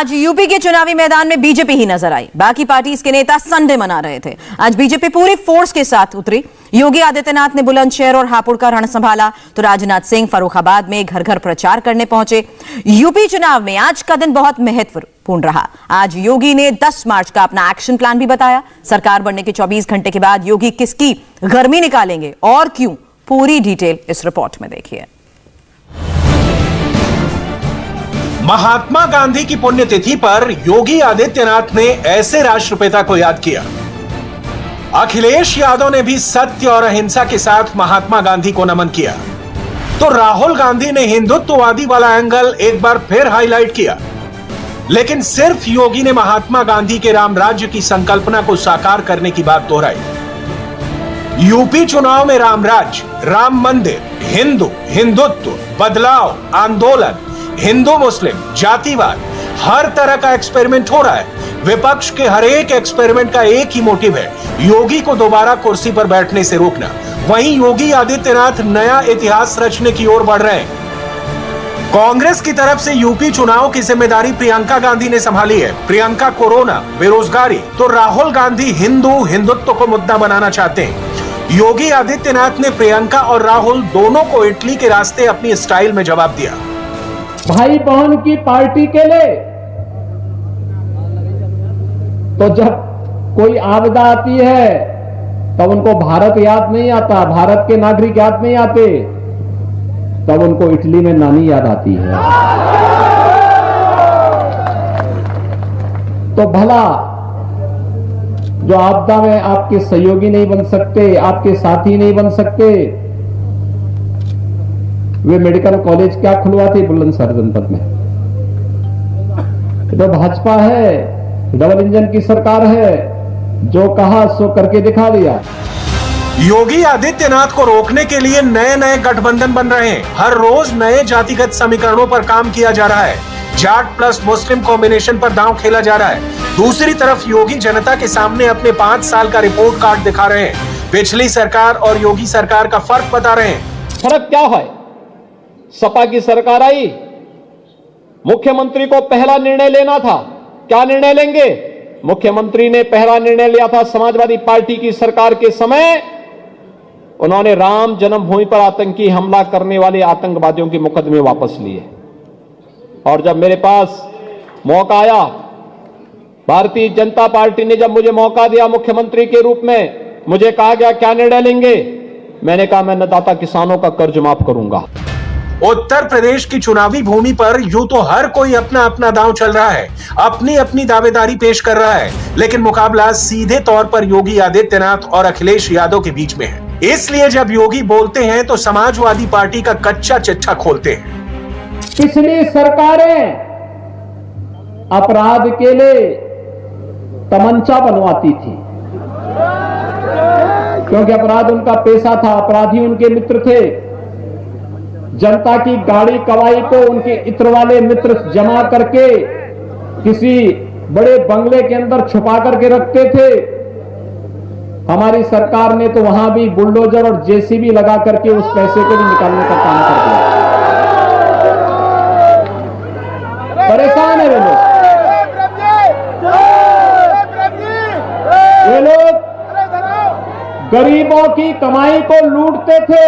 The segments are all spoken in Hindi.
आज यूपी के चुनावी मैदान में बीजेपी ही नजर आई। बाकी पार्टीज के नेता संडे मना रहे थे। आज बीजेपी पूरी फोर्स के साथ उतरी। योगी आदित्यनाथ ने बुलंदशहर और हापुड़ का रण संभाला तो राजनाथ सिंह फर्रुखाबाद में घर घर प्रचार करने पहुंचे। यूपी चुनाव में आज का दिन बहुत महत्वपूर्ण रहा। आज योगी ने 10 मार्च का अपना एक्शन प्लान भी बताया। सरकार बनने के 24 घंटे के बाद योगी किसकी गर्मी निकालेंगे और क्यों, पूरी डिटेल इस रिपोर्ट में देखिए। महात्मा गांधी की पुण्यतिथि पर योगी आदित्यनाथ ने ऐसे राष्ट्रपिता को याद किया। अखिलेश यादव ने भी सत्य और अहिंसा के साथ महात्मा गांधी को नमन किया। तो राहुल गांधी ने हिंदुत्ववादी वाला एंगल एक बार फिर हाईलाइट किया। लेकिन सिर्फ योगी ने महात्मा गांधी के राम राज्य की संकल्पना को साकार करने की बात दोहराई। यूपी चुनाव में राम राज्य, राम मंदिर, हिंदुत्व, बदलाव, आंदोलन, हिंदू मुस्लिम, जातिवाद, हर तरह का एक्सपेरिमेंट हो रहा है। विपक्ष के हर एक एक्सपेरिमेंट का एक ही मोटिव है, योगी को दोबारा कुर्सी पर बैठने से रोकना। वहीं योगी आदित्यनाथ नया इतिहास रचने की ओर बढ़ रहे हैं। कांग्रेस की तरफ से यूपी चुनाव की जिम्मेदारी प्रियंका गांधी ने संभाली है। प्रियंका कोरोना, बेरोजगारी, तो राहुल गांधी हिंदुत्व को मुद्दा बनाना चाहते हैं। योगी आदित्यनाथ ने प्रियंका और राहुल दोनों को इटली के रास्ते अपनी स्टाइल में जवाब दिया। भाई बहन की पार्टी के लिए तो जब कोई आपदा आती है तब उनको भारत याद नहीं आता, भारत के नागरिक याद नहीं आते, तब उनको इटली में नानी याद आती है। तो भला जो आपदा में आपके सहयोगी नहीं बन सकते, आपके साथी नहीं बन सकते, वे मेडिकल कॉलेज क्या खुलवाते बुलंदशहर जनपद में? तो भाजपा है, डबल इंजन की सरकार है, जो कहा सो करके दिखा दिया। योगी आदित्यनाथ को रोकने के लिए नए नए गठबंधन बन रहे हैं। हर रोज नए जातिगत समीकरणों पर काम किया जा रहा है। जाट प्लस मुस्लिम कॉम्बिनेशन पर दांव खेला जा रहा है। दूसरी तरफ योगी जनता के सामने अपने 5 साल का रिपोर्ट कार्ड दिखा रहे हैं। पिछली सरकार और योगी सरकार का फर्क बता रहे हैं। फर्क क्या है? सपा की सरकार आई, मुख्यमंत्री को पहला निर्णय लेना था। क्या निर्णय लेंगे? मुख्यमंत्री ने पहला निर्णय लिया था समाजवादी पार्टी की सरकार के समय, उन्होंने राम जन्मभूमि पर आतंकी हमला करने वाले आतंकवादियों के मुकदमे वापस लिए। और जब मेरे पास मौका आया, भारतीय जनता पार्टी ने जब मुझे मौका दिया मुख्यमंत्री के रूप में, मुझे कहा गया क्या निर्णय लेंगे? मैंने कहा मैं अन्नदाता किसानों का कर्ज माफ करूंगा। उत्तर प्रदेश की चुनावी भूमि पर यूं तो हर कोई अपना अपना दांव चल रहा है, अपनी अपनी दावेदारी पेश कर रहा है, लेकिन मुकाबला सीधे तौर पर योगी आदित्यनाथ और अखिलेश यादव के बीच में है। इसलिए जब योगी बोलते हैं तो समाजवादी पार्टी का कच्चा चिट्ठा खोलते हैं। पिछली सरकारें अपराध के लिए तमंचा बनवाती थी, क्योंकि अपराध उनका पेशा था, अपराधी उनके मित्र थे। जनता की गाड़ी कवाई को उनके इत्र वाले मित्र जमा करके किसी बड़े बंगले के अंदर छुपा करके रखते थे। हमारी सरकार ने तो वहां भी बुलडोजर और जेसीबी लगा करके उस पैसे को भी निकालने का काम कर दिया। परेशान है वे लोग गरीबों की कमाई को लूटते थे,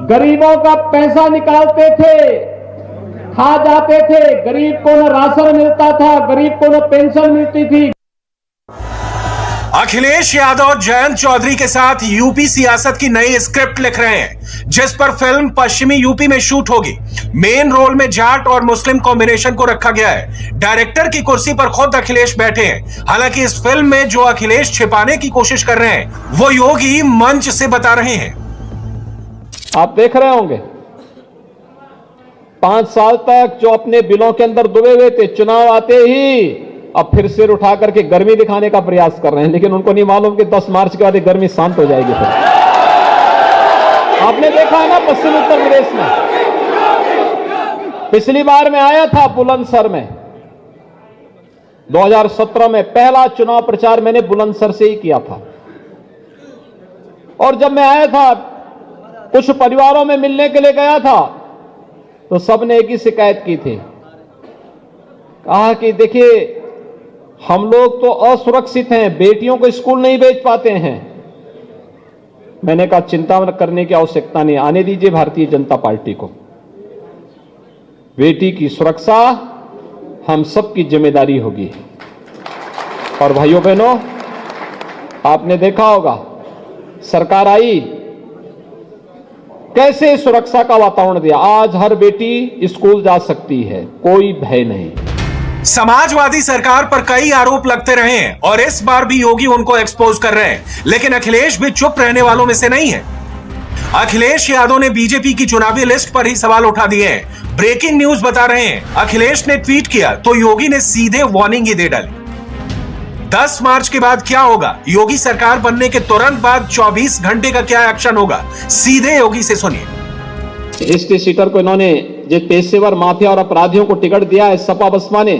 गरीबों का पैसा निकालते थे, खा जाते थे। गरीब को न राशन मिलता था, गरीब को न पेंशन मिलती थी। अखिलेश यादव जयंत चौधरी के साथ यूपी सियासत की नई स्क्रिप्ट लिख रहे हैं, जिस पर फिल्म पश्चिमी यूपी में शूट होगी। मेन रोल में जाट और मुस्लिम कॉम्बिनेशन को रखा गया है। डायरेक्टर की कुर्सी पर खुद अखिलेश बैठे हैं। हालांकि इस फिल्म में जो अखिलेश छिपाने की कोशिश कर रहे हैं, वो योगी मंच से बता रहे हैं। आप देख रहे होंगे 5 साल तक जो अपने बिलों के अंदर डूबे हुए थे, चुनाव आते ही अब फिर सिर उठा करके गर्मी दिखाने का प्रयास कर रहे हैं। लेकिन उनको नहीं मालूम कि 10 मार्च के बाद गर्मी शांत हो जाएगी। फिर आपने देखा है ना पश्चिम उत्तर प्रदेश में, पिछली बार मैं आया था बुलंदशहर में 2017 में, पहला चुनाव प्रचार मैंने बुलंदशहर से ही किया था। और जब मैं आया था, कुछ परिवारों में मिलने के लिए गया था, तो सबने एक ही शिकायत की थी कहा कि देखिए हम लोग तो असुरक्षित हैं, बेटियों को स्कूल नहीं भेज पाते हैं। मैंने कहा चिंता करने की आवश्यकता नहीं, आने दीजिए भारतीय जनता पार्टी को। बेटी की सुरक्षा हम सबकी जिम्मेदारी होगी। और भाइयों बहनों, आपने देखा होगा सरकार आई कैसे सुरक्षा का वातावरण दिया। आज हर बेटी स्कूल जा सकती है, कोई भय नहीं। समाजवादी सरकार पर कई आरोप लगते रहे हैं और इस बार भी योगी उनको एक्सपोज कर रहे हैं, लेकिन अखिलेश भी चुप रहने वालों में से नहीं है। अखिलेश यादव ने बीजेपी की चुनावी लिस्ट पर ही सवाल उठा दिए हैं। ब्रेकिंग न्यूज बता रहे हैं, अखिलेश ने ट्वीट किया तो योगी ने सीधे वार्निंग ही दे डाली। 10 मार्च के बाद क्या होगा, योगी सरकार बनने के तुरंत बाद 24 घंटे का क्या एक्शन होगा, सीधे योगी से सुनिए। एसटी सीटर को इन्होंने जो पेशेवर माफिया और अपराधियों को टिकट दिया है सपा बसपा ने,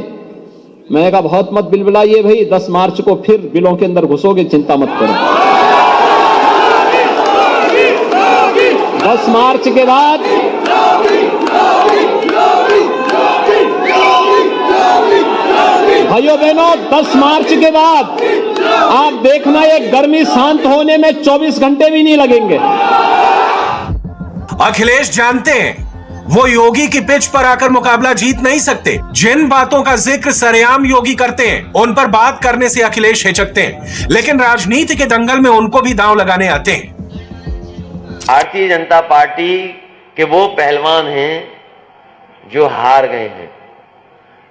मैंने कहा बहुत मत बिलबिलाइए भाई, 10 मार्च को फिर बिलों के अंदर घुसोगे, चिंता मत करो। 10 मार्च के बाद भाइयों बहनों, 10 मार्च के बाद आप देखना ये गर्मी शांत होने में 24 घंटे भी नहीं लगेंगे। अखिलेश जानते हैं वो योगी की पिच पर आकर मुकाबला जीत नहीं सकते। जिन बातों का जिक्र सरेआम योगी करते हैं उन पर बात करने से अखिलेश हिचकते हैं, लेकिन राजनीति के दंगल में उनको भी दांव लगाने आते हैं। भारतीय जनता पार्टी के वो पहलवान हैं जो हार गए हैं।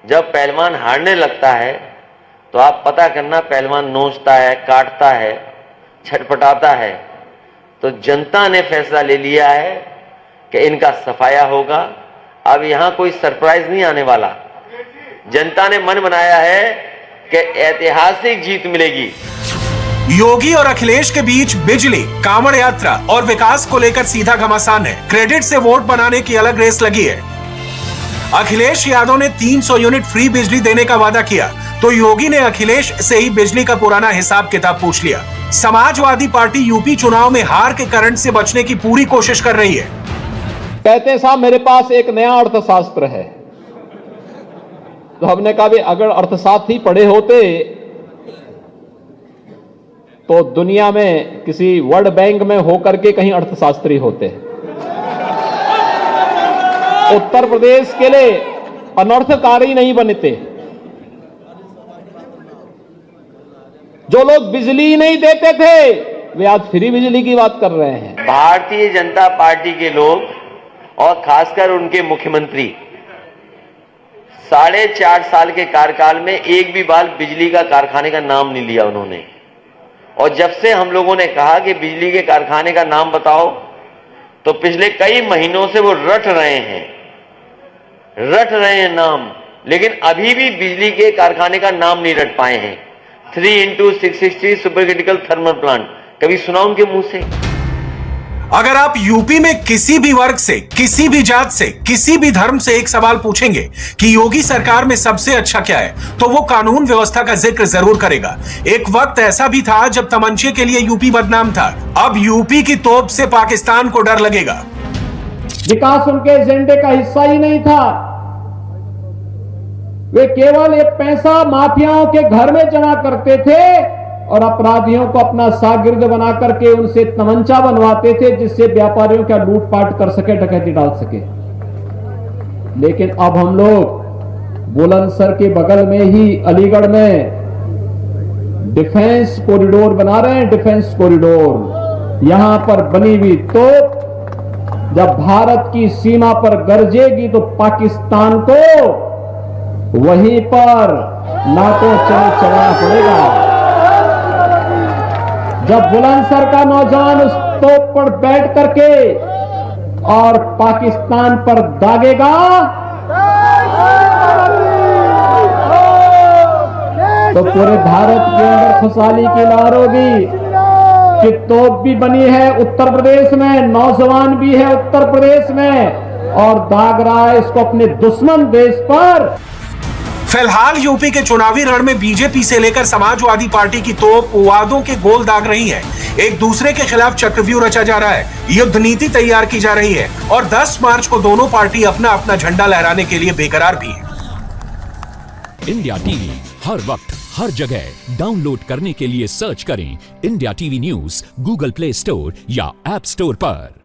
जब पहलवान हारने लगता है तो आप पता करना, पहलवान नोचता है, काटता है, छटपटाता है। तो जनता ने फैसला ले लिया है कि इनका सफाया होगा। अब यहां कोई सरप्राइज नहीं आने वाला। जनता ने मन बनाया है कि ऐतिहासिक जीत मिलेगी। योगी और अखिलेश के बीच बिजली, कांवड़ यात्रा और विकास को लेकर सीधा घमासान है। क्रेडिट से वोट बनाने की अलग रेस लगी है। अखिलेश यादव ने 300 यूनिट फ्री बिजली देने का वादा किया तो योगी ने अखिलेश से ही बिजली का पुराना हिसाब किताब पूछ लिया। समाजवादी पार्टी यूपी चुनाव में हार के करंट से बचने की पूरी कोशिश कर रही है। कहते साहब मेरे पास एक नया अर्थशास्त्र है। तो हमने कहा भी अगर अर्थशास्त्र ही पढ़े होते तो दुनिया में किसी वर्ल्ड बैंक में होकर के कहीं अर्थशास्त्री होते। उत्तर प्रदेश के लिए अनर्थकारी नहीं बनते। जो लोग बिजली नहीं देते थे वे आज फ्री बिजली की बात कर रहे हैं। भारतीय जनता पार्टी के लोग और खासकर उनके मुख्यमंत्री 4.5 साल के कार्यकाल में एक भी बार बिजली का कारखाने का नाम नहीं लिया उन्होंने। और जब से हम लोगों ने कहा कि बिजली के कारखाने का नाम बताओ तो पिछले कई महीनों से वो रट रहे हैं नाम, लेकिन अभी भी बिजली के कारखाने का नाम नहीं रट पाए हैं। 3x660 super critical thermal plant कभी सुना उनके मुंह से? अगर आप यूपी में किसी भी वर्ग से, किसी भी जात से, किसी भी धर्म से एक सवाल पूछेंगे कि योगी सरकार में सबसे अच्छा क्या है, तो वो कानून व्यवस्था का जिक्र जरूर करेगा। एक वक्त ऐसा भी था जब तमंचे के लिए यूपी बदनाम था। अब यूपी की तोप से पाकिस्तान को डर लगेगा। विकास उनके एजेंडे का हिस्सा ही नहीं था। वे केवल एक पैसा माफियाओं के घर में जमा करते थे और अपराधियों को अपना शागिर्द बना करके उनसे तमंचा बनवाते थे जिससे व्यापारियों का लूटपाट कर सके, डकैती डाल सके। लेकिन अब हम लोग बुलंदशहर के बगल में ही अलीगढ़ में डिफेंस कॉरिडोर बना रहे हैं। डिफेंस कॉरिडोर यहां पर बनी हुई तोप जब भारत की सीमा पर गरजेगी तो पाकिस्तान को वहीं पर नाकों चढ़ाना पड़ेगा। जब बुलंदशहर का नौजवान उस तोप पर बैठ करके और पाकिस्तान पर दागेगा तो पूरे भारत के अंदर खुशहाली की लहर होगी कि तोप भी बनी है उत्तर प्रदेश में, नौजवान भी है उत्तर प्रदेश में और दाग रहा है इसको अपने दुश्मन देश पर। फिलहाल यूपी के चुनावी रण में बीजेपी से लेकर समाजवादी पार्टी की तोप वादों के गोल दाग रही है। एक दूसरे के खिलाफ चक्रव्यूह रचा जा रहा है, युद्ध नीति तैयार की जा रही है और 10 मार्च को दोनों पार्टी अपना अपना झंडा लहराने के लिए बेकरार भी है। इंडिया टीवी हर वक्त हर जगह डाउनलोड करने के लिए सर्च करें India TV news Google play store या ऐप स्टोर पर।